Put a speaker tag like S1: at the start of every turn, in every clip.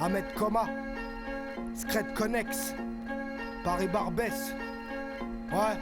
S1: Ahmed Koma, Scred Connex, Paris Barbès. Ouais.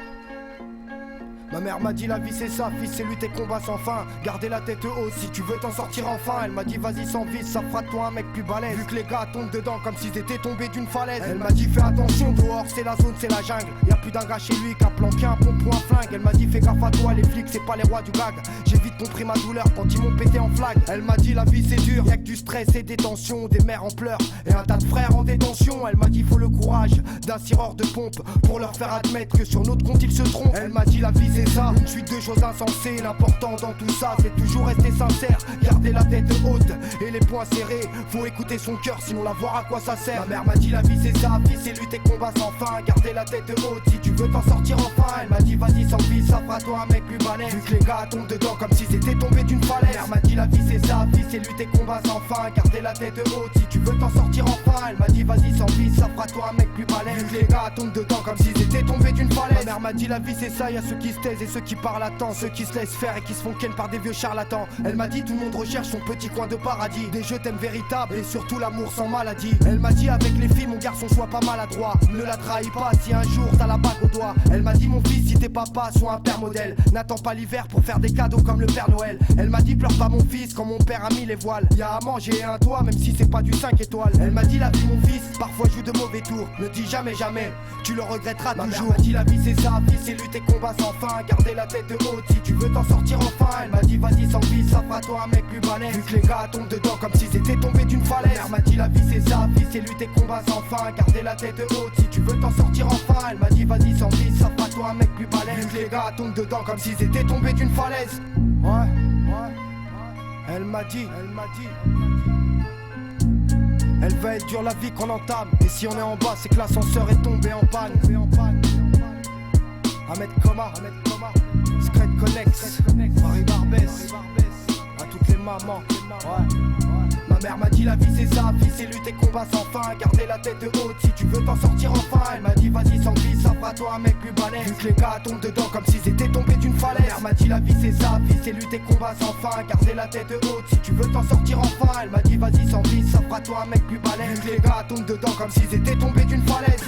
S1: Ma mère m'a dit la vie c'est ça, fils c'est lutter combat sans fin. Garder la tête haute si tu veux t'en sortir enfin. Elle m'a dit vas-y sans vis, ça fera de toi un mec plus balèze. Vu que les gars tombent dedans comme s'ils étaient tombés d'une falaise. Elle m'a dit fais attention, dehors c'est la zone, c'est la jungle. Y'a plus d'un gars chez lui qui a planqué un pompe ou un flingue. Elle m'a dit fais gaffe à toi, les flics c'est pas les rois du gag. J'ai vite compris ma douleur quand ils m'ont pété en flag. Elle m'a dit la vie c'est dur, y'a que du stress et des tensions, des mères en pleurs et un tas de frères en détention. Elle m'a dit faut le courage d'un tireur de pompe pour leur faire admettre que sur notre compte ils se trompent. Elle m'a dit la vie c'est ça, une suite de choses insensées. L'important dans tout ça c'est toujours rester sincère, garder la tête haute et les poings serrés. Faut écouter son cœur sinon la voir à quoi ça sert. Ma mère m'a dit la vie c'est ça, vie c'est lutter combat sans fin. Garder la tête haute si tu veux t'en sortir enfin. Elle m'a dit vas-y sans vie, ça fera toi un mec plus balèze. Vu que les gars tombent dedans comme si c'était tombé d'une falaise. Ma mère m'a dit la vie c'est ça, vie c'est lutter combat sans fin. Garder la tête haute si tu veux t'en sortir enfin. Elle m'a dit vas-y sans vie, ça fera toi un mec plus balèze. Vu que les gars tombent dedans comme s'ils étaient tombés d'une falaise. Ma mère m'a dit la vie c'est ça, y'a ceux qui se taisent et ceux qui parlent à temps, ceux qui se laissent faire et qui se font ken par des vieux charlatans. Elle m'a dit tout le monde recherche son petit coin de paradis, des jeux thèmes véritables et surtout l'amour sans maladie. Elle m'a dit avec les filles mon garçon sois pas maladroit, ne la trahis pas si un jour t'as la bague au doigt. Elle m'a dit mon fils si t'es papa sois un père modèle, n'attends pas l'hiver pour faire des cadeaux comme le Père Noël. Elle m'a dit pleure pas mon fils quand mon père a mis les voiles, y'a à manger et un toit même si c'est pas du 5 étoiles. Elle m'a dit la vie mon fils parfois joue de mauvais tours, ne dis jamais jamais, tu le regretteras toujours. Ma mère m'a dit la vie c'est ça, vie c'est lutter combat sans fin. Garder la tête haute si tu veux t'en sortir enfin. Elle m'a dit vas-y sans vie, ça fera toi un mec plus balèze. Vu que les gars tombent dedans comme s'ils étaient tombés d'une falaise. Ma mère m'a dit la vie c'est ça, vie c'est lutter combat sans fin. Garder la tête haute si tu veux t'en sortir enfin. Elle m'a dit vas-y sans vie, ça fera toi un mec plus balèze. Vu que les gars tombent dedans comme s'ils étaient tombés d'une falaise. Ouais. Elle m'a dit. Elle va être dure la vie qu'on entame. Et si on est en bas c'est que l'ascenseur est tombé en panne. Ahmed Koma, Scred Connex, Paris Barbès, à toutes les mamans. Ouais. Ma mère m'a dit la vie c'est ça, vie c'est lutter combat sans fin. Garder la tête haute si tu veux t'en sortir enfin. Elle m'a dit vas-y sans vie, ça fera toi un mec plus balèze. Vu que les gars tombent dedans comme s'ils étaient tombés d'une falaise. Ma mère m'a dit la vie c'est ça, vie c'est lutter combat sans fin. Garder la tête haute si tu veux t'en sortir enfin. Elle m'a dit vas-y sans vie, ça fera toi un mec plus balèze. Vu que les gars tombent dedans comme s'ils étaient tombés d'une falaise.